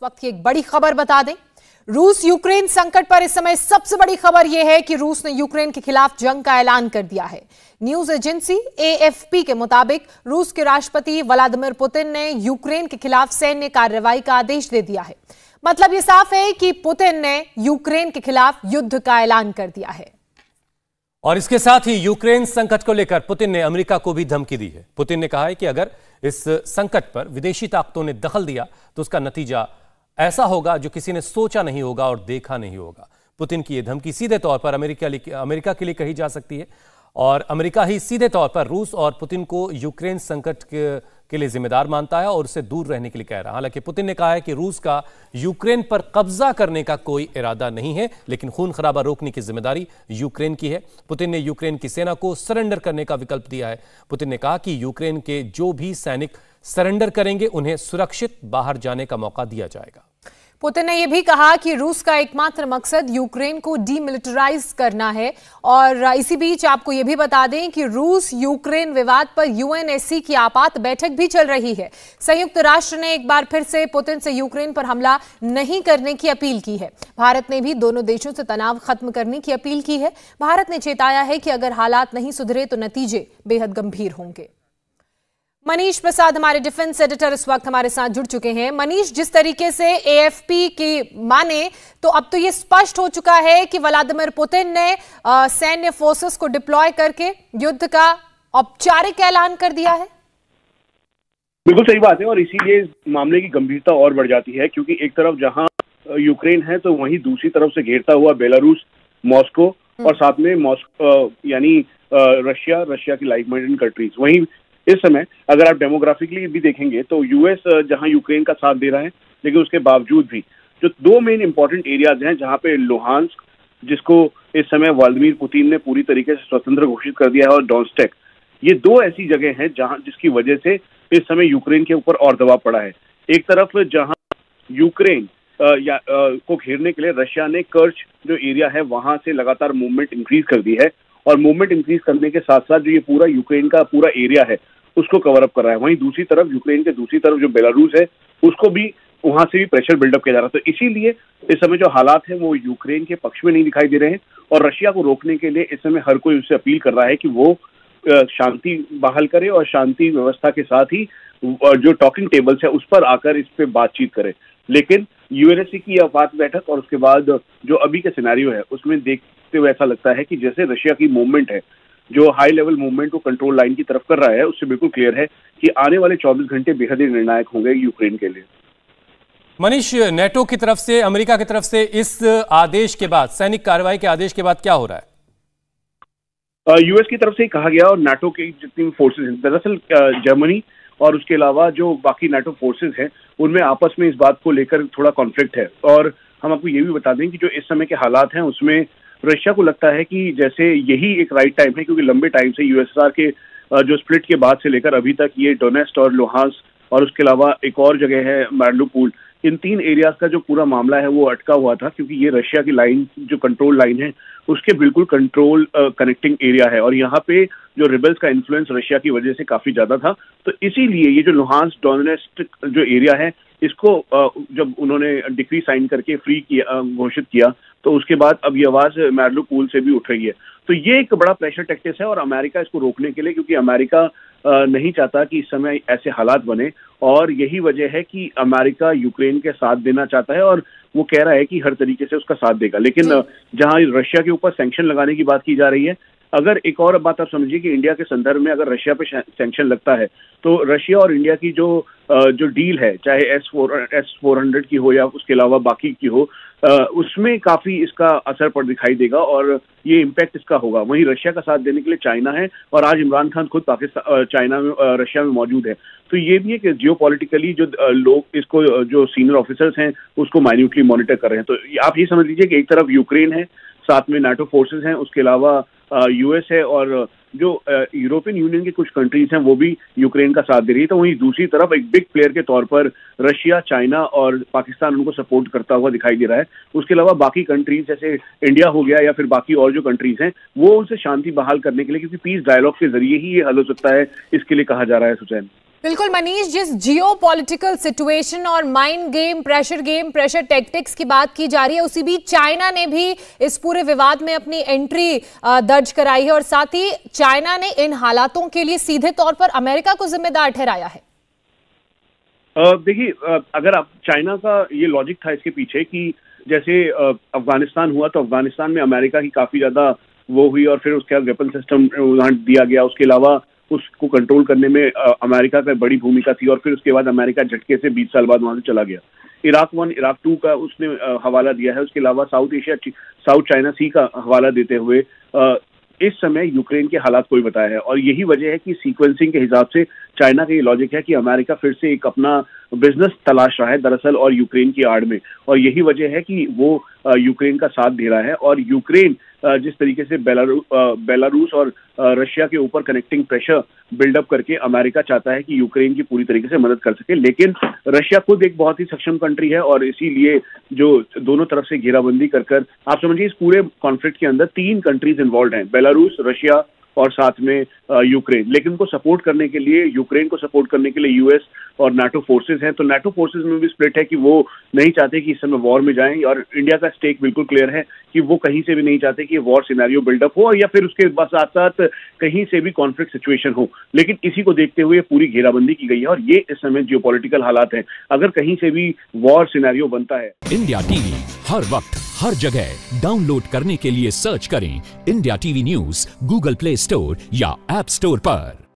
वक्त की एक बड़ी खबर बता दें। रूस यूक्रेन संकट पर इस समय सबसे बड़ी खबर यह है कि रूस ने यूक्रेन के खिलाफ जंग का ऐलान कर दिया है। न्यूज एजेंसी एएफपी के मुताबिक रूस के राष्ट्रपति व्लादिमीर पुतिन ने यूक्रेन के खिलाफ सैन्य कार्रवाई का आदेश दे दिया है। मतलब यह साफ है कि पुतिन ने यूक्रेन के खिलाफ युद्ध का ऐलान कर दिया है। और इसके साथ ही यूक्रेन संकट को लेकर पुतिन ने अमेरिका को भी धमकी दी है। पुतिन ने कहा है कि अगर इस संकट पर विदेशी ताकतों ने दखल दिया तो उसका नतीजा ऐसा होगा जो किसी ने सोचा नहीं होगा और देखा नहीं होगा। पुतिन की यह धमकी सीधे तौर पर अमेरिका के लिए कही जा सकती है और अमेरिका ही सीधे तौर पर रूस और पुतिन को यूक्रेन संकट के लिए जिम्मेदार मानता है और उससे दूर रहने के लिए कह रहा है। हालांकि पुतिन ने कहा है कि रूस का यूक्रेन पर कब्जा करने का कोई इरादा नहीं है, लेकिन खून खराबा रोकने की जिम्मेदारी यूक्रेन की है। पुतिन ने यूक्रेन की सेना को सरेंडर करने का विकल्प दिया है। पुतिन ने कहा कि यूक्रेन के जो भी सैनिक सरेंडर करेंगे उन्हें सुरक्षित बाहर जाने का मौका दिया जाएगा। पुतिन ने यह भी कहा कि रूस का एकमात्र मकसद यूक्रेन को डीमिलिटराइज करना है। और इसी बीच आपको यह भी बता दें कि रूस यूक्रेन विवाद पर यूएनएससी की आपात बैठक भी चल रही है। संयुक्त राष्ट्र ने एक बार फिर से पुतिन से यूक्रेन पर हमला नहीं करने की अपील की है। भारत ने भी दोनों देशों से तनाव खत्म करने की अपील की है। भारत ने चेताया है कि अगर हालात नहीं सुधरे तो नतीजे बेहद गंभीर होंगे। मनीष प्रसाद हमारे डिफेंस एडिटर इस वक्त हमारे साथ जुड़ चुके हैं। मनीष, जिस तरीके से एएफपी की माने तो अब तो ये स्पष्ट हो चुका है कि व्लादिमीर पुतिन ने सैन्य फोर्सेस को डिप्लॉय करके युद्ध का औपचारिक ऐलान कर दिया है। बिल्कुल सही बात है और इसीलिए मामले की गंभीरता और बढ़ जाती है, क्योंकि एक तरफ जहां यूक्रेन है तो वहीं दूसरी तरफ से घेरता हुआ बेलारूस, मॉस्को और साथ में यानी रशिया की लाइक माइंडेड कंट्रीज। वहीं इस समय अगर आप डेमोग्राफिकली भी देखेंगे तो यूएस जहां यूक्रेन का साथ दे रहा है, लेकिन उसके बावजूद भी जो दो मेन इंपॉर्टेंट एरियाज हैं जहां पे लुहांस्क, जिसको इस समय व्लादिमीर पुतिन ने पूरी तरीके से स्वतंत्र घोषित कर दिया है, और डोनेत्स्क, ये दो ऐसी जगह हैं जहां जिसकी वजह से इस समय यूक्रेन के ऊपर और दबाव पड़ा है। एक तरफ जहां यूक्रेन को घेरने के लिए रशिया ने कर्च जो एरिया है वहां से लगातार मूवमेंट इंक्रीज कर दी है, और मूवमेंट इंक्रीज करने के साथ साथ जो ये पूरा यूक्रेन का पूरा एरिया है उसको कवर अप कर रहा है। वहीं दूसरी तरफ यूक्रेन के दूसरी तरफ जो बेलारूस है उसको भी वहां से भी प्रेशर बिल्डअप किया जा रहा है। तो इसीलिए इस समय जो हालात है वो यूक्रेन के पक्ष में नहीं दिखाई दे रहे हैं, और रशिया को रोकने के लिए इस समय हर कोई उससे अपील कर रहा है कि वो शांति बहाल करे और शांति व्यवस्था के साथ ही जो टॉकिंग टेबल्स है उस पर आकर इस पे बातचीत करे। लेकिन यूएनएससी की आपात बैठक और उसके बाद जो अभी के सिनेरियो है उसमें देखते हुए ऐसा लगता है कि जैसे रशिया की मूवमेंट है, जो हाई लेवल मूवमेंट को कंट्रोल लाइन की तरफ कर रहा है, उससे बिल्कुल क्लियर है कि आने वाले 24 घंटे बेहद ही निर्णायक होंगे यूक्रेन के लिए। मनीष, नेटो की तरफ से, अमेरिका की तरफ से इस आदेश के बाद, सैनिक कार्रवाई के आदेश के बाद क्या हो रहा है? यूएस की तरफ से ही कहा गया और नाटो के जितनी फोर्सेज हैं, दरअसल जर्मनी और उसके अलावा जो बाकी नाटो फोर्सेज हैं उनमें आपस में इस बात को लेकर थोड़ा कॉन्फ्लिक्ट है। और हम आपको ये भी बता दें कि जो इस समय के हालात हैं उसमें रशिया को लगता है कि जैसे यही एक राइट टाइम है, क्योंकि लंबे टाइम से यूएसएसआर के जो स्प्लिट के बाद से लेकर अभी तक ये डोनेट्स्क और लुहांस्क और उसके अलावा एक और जगह है मारिउपोल, इन तीन एरियाज का जो पूरा मामला है वो अटका हुआ था, क्योंकि ये रशिया की लाइन जो कंट्रोल लाइन है उसके बिल्कुल कंट्रोल कनेक्टिंग एरिया है, और यहाँ पे जो रिबल्स का इन्फ्लुएंस रशिया की वजह से काफी ज्यादा था। तो इसीलिए ये जो लुहांस्क डोनेट्स्क जो एरिया है इसको जब उन्होंने डिक्री साइन करके फ्री किया, घोषित किया, तो उसके बाद अब ये आवाज मारिउपोल से भी उठ रही है। तो ये एक बड़ा प्रेशर टैक्टिक्स है और अमेरिका इसको रोकने के लिए, क्योंकि अमेरिका नहीं चाहता कि इस समय ऐसे हालात बने, और यही वजह है कि अमेरिका यूक्रेन के साथ देना चाहता है और वो कह रहा है कि हर तरीके से उसका साथ देगा। लेकिन जहां रशिया के ऊपर सैंक्शन लगाने की बात की जा रही है, अगर एक और बात आप समझिए कि इंडिया के संदर्भ में अगर रशिया पे सैंक्शन लगता है तो रशिया और इंडिया की जो डील है, चाहे S-400 की हो या उसके अलावा बाकी की हो, उसमें काफी इसका असर पर दिखाई देगा और ये इम्पैक्ट इसका होगा। वहीं रशिया का साथ देने के लिए चाइना है, और आज इमरान खान खुद पाकिस्तान चाइना में रशिया में मौजूद है। तो ये भी है कि जियोपॉलिटिकली जो लोग इसको जो सीनियर ऑफिसर्स हैं उसको माइन्यूटली मॉनिटर कर रहे हैं। तो आप ये समझ लीजिए कि एक तरफ यूक्रेन है, साथ में नाटो फोर्सेस हैं, उसके अलावा यूएस है, और जो यूरोपियन यूनियन की कुछ कंट्रीज हैं वो भी यूक्रेन का साथ दे रही है। तो वहीं दूसरी तरफ एक बिग प्लेयर के तौर पर रशिया, चाइना और पाकिस्तान उनको सपोर्ट करता हुआ दिखाई दे रहा है। उसके अलावा बाकी कंट्रीज जैसे इंडिया हो गया या फिर बाकी और जो कंट्रीज हैं वो उनसे शांति बहाल करने के लिए, क्योंकि पीस डायलॉग के जरिए ही ये हल हो सकता है, इसके लिए कहा जा रहा है। सुचैन। बिल्कुल मनीष, जिस जियोपॉलिटिकल सिचुएशन और माइंड गेम, प्रेशर टैक्टिक्स की बात की जा रही है, उसी बीच चाइना ने भी इस पूरे विवाद में अपनी एंट्री दर्ज कराई है और साथ ही चाइना ने इन हालातों के लिए सीधे तौर पर अमेरिका को जिम्मेदार ठहराया है। देखिए, अगर आप चाइना का ये लॉजिक था इसके पीछे कि जैसे अफगानिस्तान हुआ तो अफगानिस्तान में अमेरिका की काफी ज्यादा वो हुई और फिर उसके बाद वेपन सिस्टम वहां दिया गया, उसके अलावा उसको कंट्रोल करने में अमेरिका का बड़ी भूमिका थी और फिर उसके बाद अमेरिका झटके से 20 साल बाद वहां से चला गया। इराक 1, इराक 2 का उसने हवाला दिया है। उसके अलावा साउथ चाइना सी का हवाला देते हुए इस समय यूक्रेन के हालात को भी बताया है और यही वजह है कि सीक्वेंसिंग के हिसाब से चाइना का ये लॉजिक है कि अमेरिका फिर से एक अपना बिजनेस तलाश रहा है दरअसल और यूक्रेन की आड़ में, और यही वजह है कि वो यूक्रेन का साथ दे रहा है। और यूक्रेन जिस तरीके से बेलारूस और रशिया के ऊपर कनेक्टिंग प्रेशर बिल्डअप करके अमेरिका चाहता है कि यूक्रेन की पूरी तरीके से मदद कर सके, लेकिन रशिया खुद एक बहुत ही सक्षम कंट्री है और इसीलिए जो दोनों तरफ से घेराबंदी कर आप समझिए इस पूरे कॉन्फ्लिक्ट के अंदर 3 कंट्रीज इन्वॉल्व हैं, बेलारूस, रशिया और साथ में यूक्रेन। लेकिन उनको सपोर्ट करने के लिए, यूक्रेन को सपोर्ट करने के लिए यूएस और नाटो फोर्सेस हैं, तो नाटो फोर्सेस में भी स्प्लिट है कि वो नहीं चाहते कि इस समय वॉर में जाएं और इंडिया का स्टेक बिल्कुल क्लियर है कि वो कहीं से भी नहीं चाहते कि वॉर सिनेरियो बिल्डअप हो या फिर उसके साथ साथ कहीं से भी कॉन्फ्लिक्ट सिचुएशन हो। लेकिन इसी को देखते हुए पूरी घेराबंदी की गई है और ये इस समय जियोपॉलिटिकल हालात हैं। अगर कहीं से भी वॉर सिनेरियो बनता है। इंडिया टीवी हर वक्त हर जगह डाउनलोड करने के लिए सर्च करें India TV news Google play store या ऐप स्टोर पर।